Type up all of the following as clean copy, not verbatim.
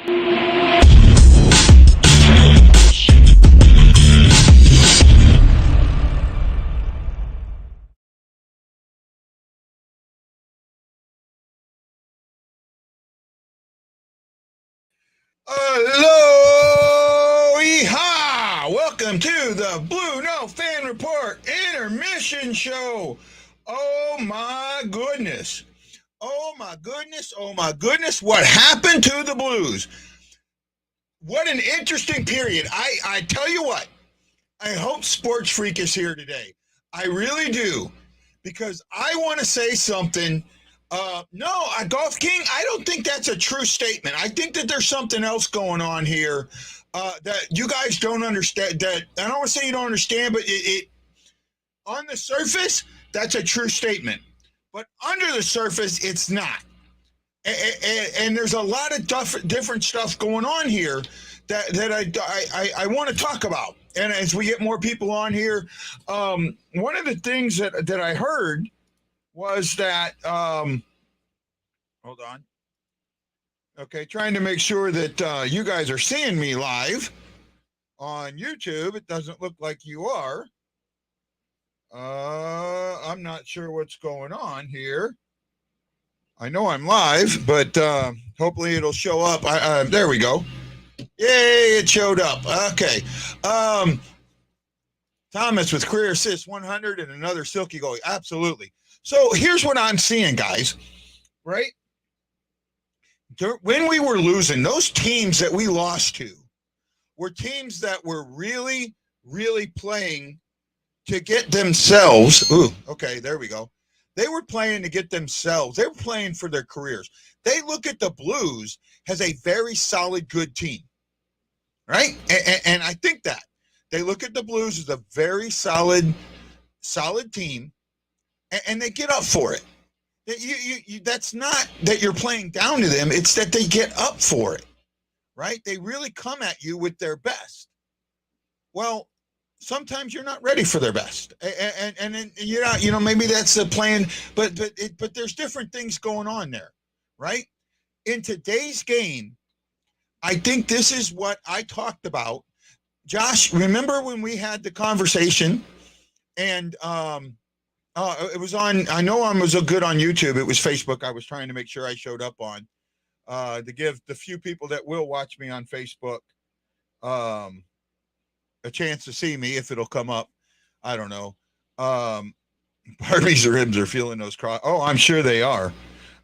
Hello, yeehaw! Welcome to the BlueNote Fan Report Intermission Show. Oh my goodness. Oh my goodness. Oh my goodness. What happened to the Blues? What an interesting period. I tell you what, I hope Sports Freak is here today. I really do. Because I want to say something. No, Golf King, I don't think that's a true statement. I think that there's something else going on here that you guys don't understand. That I don't want to say you don't understand, but it on the surface, that's a true statement. But under the surface, it's not. And there's a lot of different stuff going on here that I want to talk about. And as we get more people on here, one of the things that I heard was that hold on. Okay, trying to make sure that you guys are seeing me live on YouTube. It doesn't look like you are. I'm not sure what's going on here. I know I'm live, but hopefully it'll show up. There we go. Yay, it showed up. Okay. Thomas with career assist 100 and another silky goalie. Absolutely. So here's what I'm seeing, guys, right? When we were losing, those teams that we lost to were teams that were really, really playing to get themselves. Ooh, okay, there we go. They were playing to get themselves. They were playing for their careers. They look at the Blues as a very solid, good team, right? And I think that. They look at the Blues as a very solid team. And they get up for it. That's not that you're playing down to them. It's that they get up for it, right? They really come at you with their best. Well, sometimes you're not ready for their best, and then you're not. Maybe that's the plan, but there's different things going on there, right? In today's game, I think this is what I talked about. Josh, remember when we had the conversation, and it was on. I know I was good on YouTube. It was Facebook. I was trying to make sure I showed up on to give the few people that will watch me on Facebook a chance to see me if it'll come up. I don't know. Barbie's ribs are feeling those cross. Oh, I'm sure they are.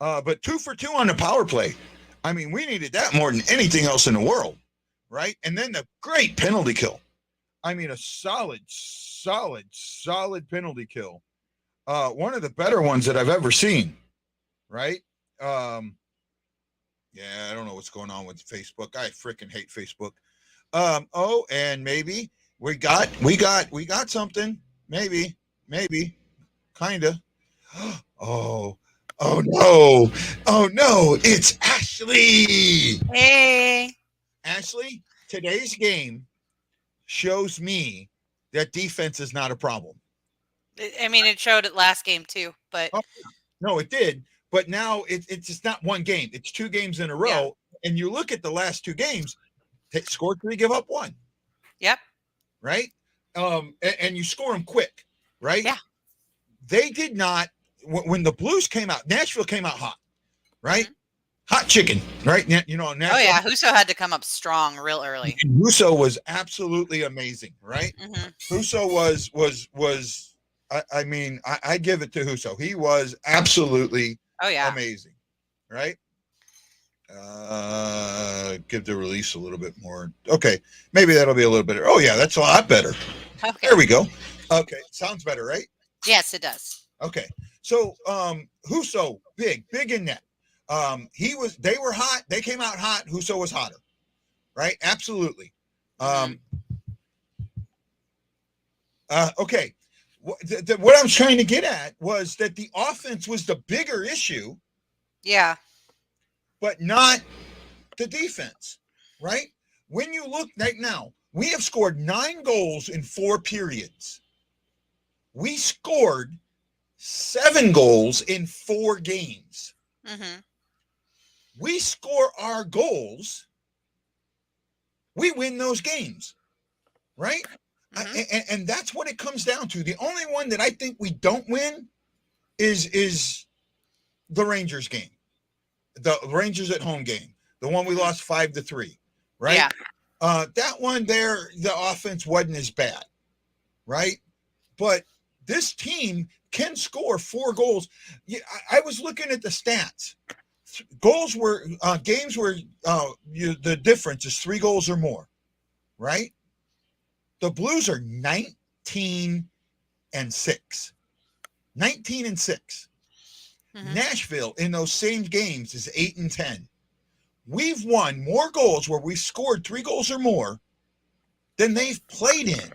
But 2 for 2 on the power play. I mean, we needed that more than anything else in the world, right? And then the great penalty kill. I mean, a solid penalty kill. One of the better ones that I've ever seen, right? Yeah, I don't know what's going on with Facebook. I freaking hate Facebook. Oh, and maybe we got something. Maybe, kind of. Oh no. Oh no, it's Ashley. Hey. Ashley, today's game shows me that defense is not a problem. I mean, it showed it last game too, but no, it did. But now it's just not one game; it's 2 games in a row. Yeah. And you look at the last 2 games, scored 3, give up 1. Yep. Right. And you score them quick. Right. Yeah. They did not. When the Blues came out, Nashville came out hot. Right. Mm-hmm. Hot chicken. Right. Nashville, oh yeah, Husso had to come up strong real early. Husso was absolutely amazing. Right. Mm-hmm. Husso was. I mean, I give it to Husso. He was absolutely amazing, right? Give the release a little bit more. Okay, maybe that'll be a little better. Oh, yeah, that's a lot better. Okay. There we go. Okay, sounds better, right? Yes, it does. Okay, so Husso, big in net. They were hot. They came out hot. Husso was hotter, right? Absolutely. Okay. What I was trying to get at was that the offense was the bigger issue. Yeah. But not the defense, right? When you look right now, we have scored 9 goals in 4 periods. We scored 7 goals in 4 games. Mm-hmm. We score our goals we win those games, right? Mhm. And that's what it comes down to. The only one that I think we don't win is the Rangers game, the Rangers at home game, the one we Mhm. lost 5-3, right? Yeah. That one there, the offense wasn't as bad, right? But this team can score 4 goals. Yeah, I was looking at the stats. Goals were games where the difference is 3 goals or more, right? The Blues are 19-6. 19-6. Mhm. Nashville in those same games is 8-10. We've won more goals where we scored 3 goals or more than they've played in.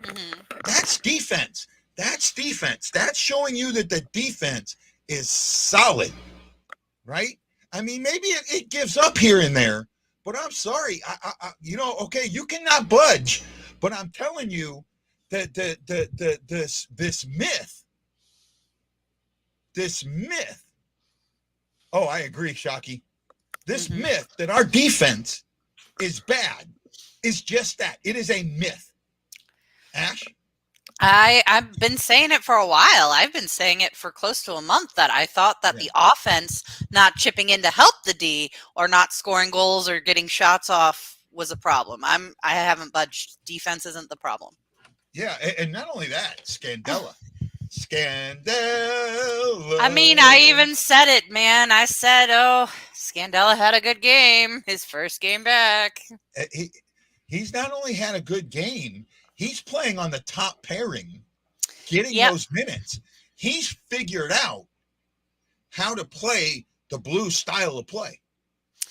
Mhm. That's defense. That's defense. That's showing you that the defense is solid, right? I mean, maybe it gives up here and there, but I'm sorry. Okay, you cannot budge, but I'm telling you that this myth. Oh, I agree, Shockey. This Mhm. myth that our defense is bad is just that. It is a myth. Ash? I've been saying it for a while. I've been saying it for close to a month that I thought that Yeah. the offense not chipping in to help the D or not scoring goals or getting shots off was a problem. I haven't budged. Defense isn't the problem. Yeah, and not only that, Scandella. I mean, I Scandella. even said it, man. I said, "Oh, Scandella had a good game. His first game back." He's not only had a good game, he's playing on the top pairing, getting Yep. those minutes. He's figured out how to play the Blues style of play.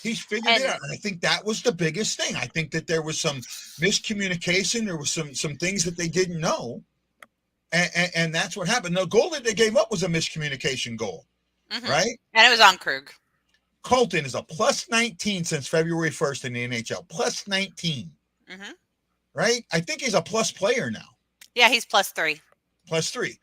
He's figured it And out. And I think that was the biggest thing. I think that there was some miscommunication. There was some things that they didn't know. And that's what happened. The goal that they gave up was a miscommunication goal, right? And it was on Krug. Colton is a plus 19 since February 1st in the NHL. Plus 19, Mhm. right? I think he's a plus player now. Yeah, he's +3. Plus 3.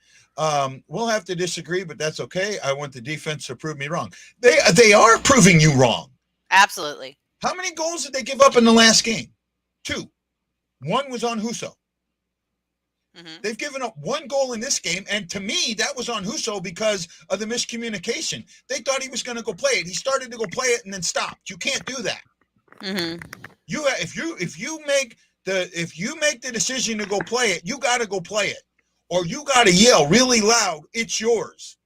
We'll have to disagree, but that's okay. I want the defense to prove me wrong. They are proving you wrong. Absolutely. How many goals did they give up in the last game? 2. One was on Husso. Mhm. They've given up 1 goal in this game, and to me, that was on Husso because of the miscommunication. They thought he was going to go play it. He started to go play it and then stopped. You can't do that. Mhm. If you make the decision to go play it, you got to go play it, or you got to yell really loud, "It's yours!"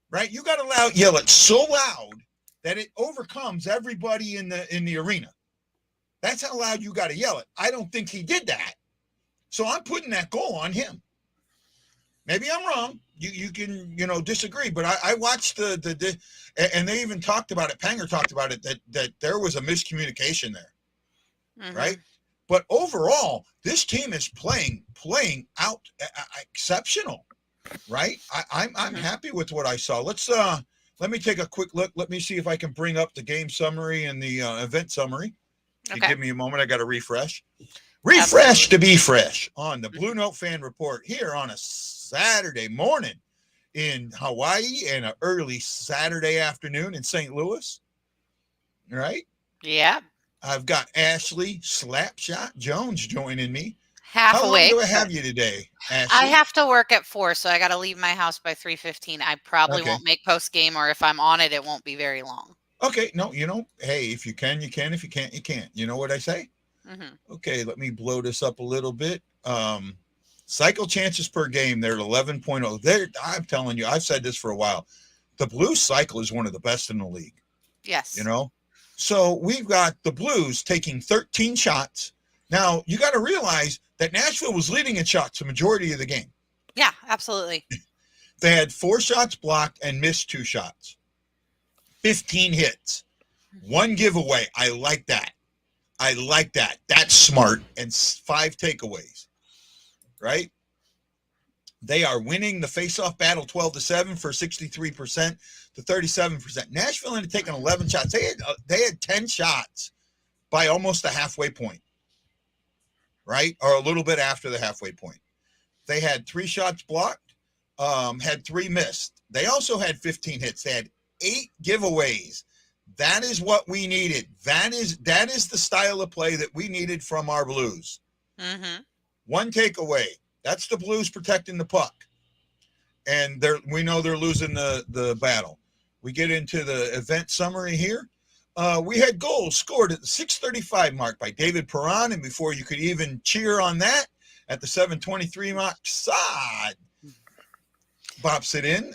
Right? You got to yell it so loud that it overcomes everybody in the arena. That's how loud you got to yell it. I don't think he did that. So I'm putting that goal on him. Maybe I'm wrong. You can disagree, but I watched the and they even talked about it. Panger talked about it that there was a miscommunication there, right? Mhm. But overall, this team is playing out exceptional, right? I'm Mhm. happy with what I saw. Let me take a quick look. Let me see if I can bring up the game summary and the event summary. If you Okay. give me a moment, I got to refresh. Absolutely. To be fresh on the Mhm. BlueNote Fan Report here on a Saturday morning in Hawaii and an early Saturday afternoon in St. Louis. All right. Yeah. I've got Ashley Slapshot Jones joining me. Half How long awake, do I but have you today, I Ashley? have to work at 4, so I got to leave my house by 3:15. I probably Okay. won't make post game, or if I'm on it, it won't be very long. Okay. No, hey, if you can, you can. If you can't, you can't. You know what I say? Mhm. Okay. Let me blow this up a little bit. Cycle chances per game, they're at 11.0. I'm telling you, I've said this for a while. The Blues cycle is one of the best in the league. Yes. So we've got the Blues taking 13 shots. Now, you got to realize that Nashville was leading in shots the majority of the game. Yeah, absolutely. They had 4 shots blocked and missed 2 shots. 15 hits. 1 giveaway. I like that. That's smart. And 5 takeaways. Right? They are winning the faceoff battle 12-7 for 63% to 37%. Nashville had taken 11 shots. They had 10 shots by almost the halfway point, right? Or a little bit after the halfway point. They had 3 shots blocked, had 3 missed. They also had 15 hits. They had 8 giveaways. That is what we needed. That is the style of play that we needed from our Blues. Mm-hmm. One takeaway. That's the Blues protecting the puck. And we know they're losing the battle. We get into the event summary here. We had goals scored at the 6:35 mark by David Perron, and before you could even cheer on that, at the 7:23 mark, Sadd bops it in.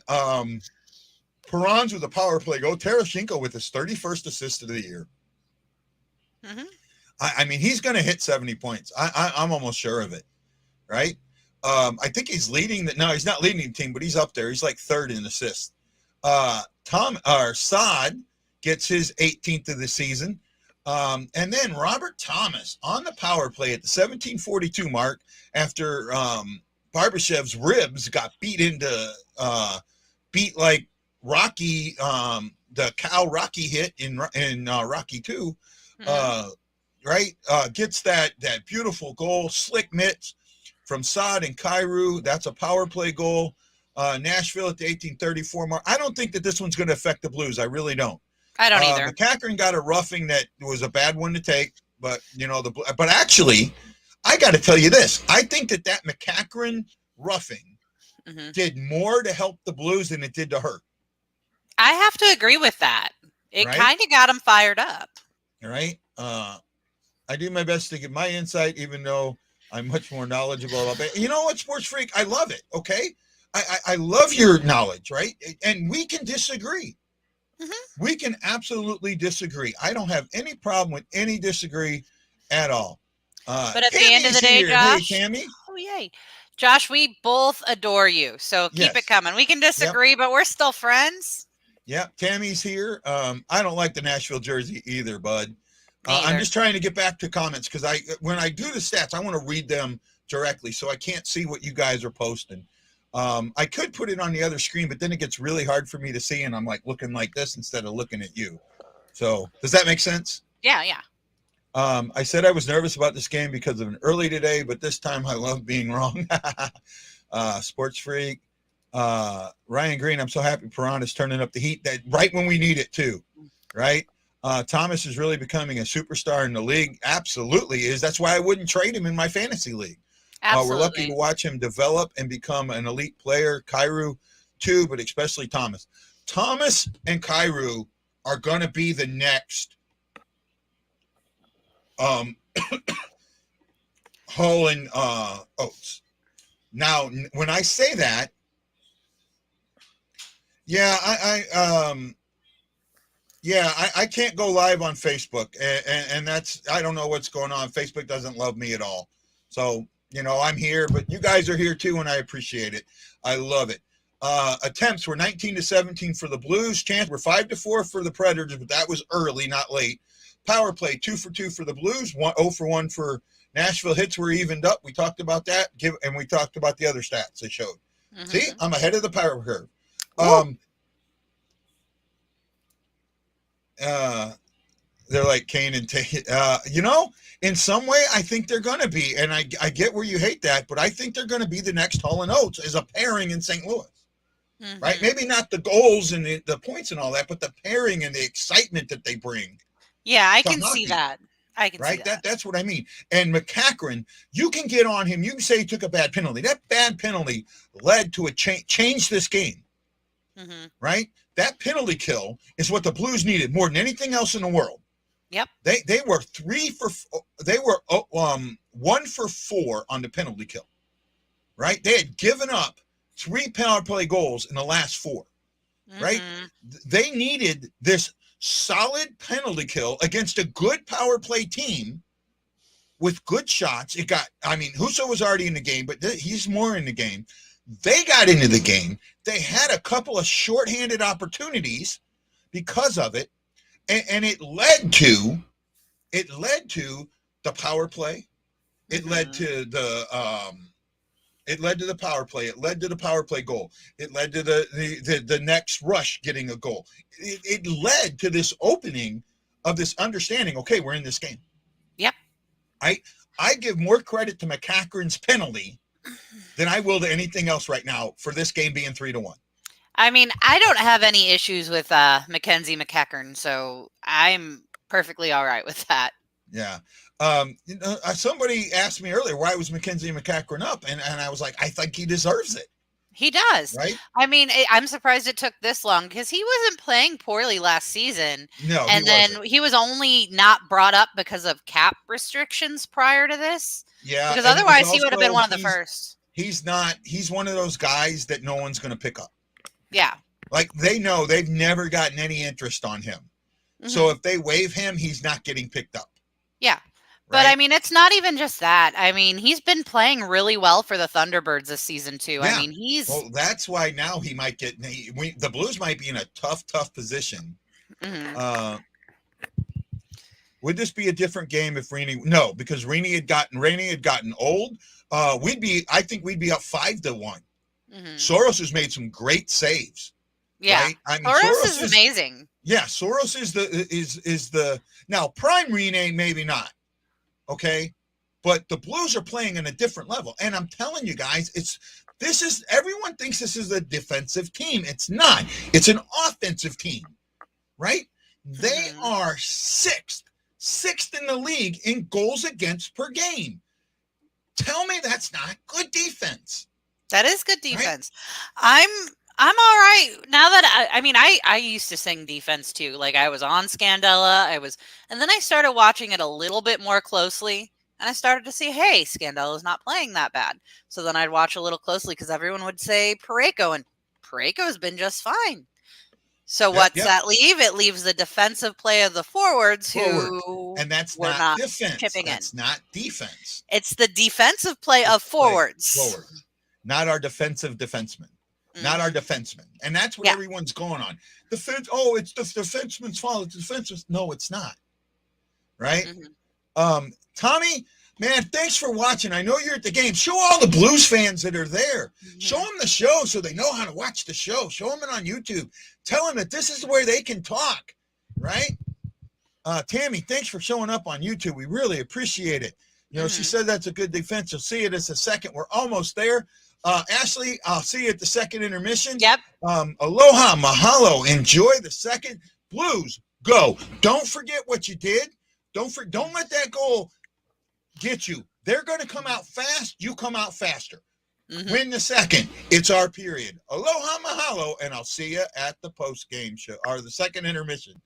Perron's with a power play goal. Tereshchenko with his 31st assist of the year. Mm-hmm. I mean, he's going to hit 70 points. I'm almost sure of it, right? I think he's leading no, he's not leading the team, but he's up there. He's like third in assists. Sadd gets his 18th of the season. And then Robert Thomas on the power play at the 17:42 mark after Barbashev's ribs got beat like Rocky, the cow Rocky hit in Rocky 2. Right? Gets that beautiful goal, slick mitts from Sadd and Kyrou. That's a power play goal. Nashville at the 18:34 mark. I don't think that this one's going to affect the Blues. I really don't. I don't either. McCackern got a roughing that was a bad one to take, but but actually, I got to tell you this. I think that McCackern roughing did more to help the Blues than it did to hurt. I have to agree with that. It kind of got him fired up. All right. I do my best to give my insight, even though I'm much more knowledgeable about it. You know what, Sports Freak? I love it. Okay. I love your knowledge, right? And we can disagree. We can absolutely disagree. I don't have any problem with any disagree at all. But at the end of the day, Josh, hey, Tammy. Oh, yay. Josh, we both adore you. So keep it coming. We can disagree, but we're still friends. Yeah, Tammy's here. I don't like the Nashville jersey either, bud. I'm just trying to get back to comments because when I do the stats, I want to read them directly, so I can't see what you guys are posting. I could put it on the other screen, but then it gets really hard for me to see, and I'm like looking like this instead of looking at you. So does that make sense? Yeah. I said I was nervous about this game because of an early today, but this time I love being wrong. Sports Freak. Ryan Green, I'm so happy Perron is turning up the heat that right when we need it too, right? Thomas is really becoming a superstar in the league. Absolutely is. That's why I wouldn't trade him in my fantasy league. We're lucky to watch him develop and become an elite player. Kyrou too, but especially Thomas. Thomas and Kyrou are going to be the next Hull and Oates. Now, when I say that, I can't go live on Facebook, and that's, I don't know what's going on. Facebook doesn't love me at all. So, I'm here, but you guys are here too, and I appreciate it. I love it. Attempts were 19-17 for the Blues. Chance were 5-4 for the Predators, but that was early, not late. Power play 2 for 2 for the Blues, 0 for 1 for Nashville. Hits were evened up. We talked about that, and we talked about the other stats they showed. See, I'm ahead of the power curve. They're like Kane and Tate. In some way, I think they're going to be, and I get where you hate that, but I think they're going to be the next Hull and Oates as a pairing in St. Louis. Right? Maybe not the goals and the points and all that, but the pairing and the excitement that they bring. Yeah, I can see that. I can see that. That's what I mean. And McCackern, you can get on him. You can say he took a bad penalty. That bad penalty led to a change this game. Right? That penalty kill is what the Blues needed more than anything else in the world. Yep. They were 1 for 4 on the penalty kill. Right? They had given up 3 power play goals in the last 4. Right? They needed this solid penalty kill against a good power play team with good shots. Husso was already in the game, but he's more in the game. They got into the game. They had a couple of shorthanded opportunities because of it, and it led to the power play. It led to the power play. It led to the power play goal. It led to the next rush getting a goal. It led to this opening of this understanding. Okay, we're in this game. Yep. I give more credit to McCackern's penalty than I will to anything else right now for this game being 3-1. I mean, I don't have any issues with Mackenzie McEachern, so I'm perfectly all right with that. Yeah. Somebody asked me earlier, why was Mackenzie McEachern up? And I was like, I think he deserves it. He does. Right? I mean, I'm surprised it took this long because he wasn't playing poorly last season. No, And he then wasn't. he was only not brought up because of cap restrictions prior to this. Yeah. Because And it was otherwise he would have been also, one of the first. he's one of those guys that no one's going to pick up. Yeah. Like they know they've never gotten any interest on him. So if they waive him, he's not getting picked up. Yeah. But I mean, it's not even just that. I mean, he's been playing really well for the Thunderbirds this season too. Yeah. I mean, well, that's why now he might get the Blues might be in a tough position. Would this be a different game if Rainey? No, because Rainey had gotten old. I think we'd be up 5-1. Soros has made some great saves. Yeah, right? I mean, Soros is amazing. Yeah, Soros is the now prime Rainey, maybe not. Okay, but the Blues are playing in a different level, and I'm telling you guys, everyone thinks this is a defensive team. It's not. It's an offensive team, right? They are sixth in the league in goals against per game. Tell me that's not good defense. That is good defense. Right? I'm all right now that I used to sing defense too. Like I was on Scandella, and then I started watching it a little bit more closely, and I started to see, hey, Scandella's not playing that bad. So then I'd watch a little closely because everyone would say Parayko, and Parayko's been just fine. So what's that leave? It leaves the defensive play of the forwards who and that's not defense. Chipping that's in. Not defense. It's the defensive play of forwards. Not our defensive defensemen. Not our defensemen. And that's what everyone's going on. Defense. Oh, it's the defenseman's fault. It's the defenseman's. No, it's not. Right? Tommy, man, thanks for watching. I know you're at the game. Show all the Blues fans that are there. Show them the show so they know how to watch the show. Show them it on YouTube. Tell them that this is where they can talk. Right? Tammy, thanks for showing up on YouTube. We really appreciate it. You know, she said that's a good defense. You'll see it as a second. We're almost there. Ashley, I'll see you at the second intermission. Yep. Aloha, mahalo. Enjoy the second. Blues, go. Don't forget what you did. Don't let that goal get you. They're going to come out fast. You come out faster. Win the second. It's our period. Aloha, mahalo, and I'll see you at the post-game show or the second intermission.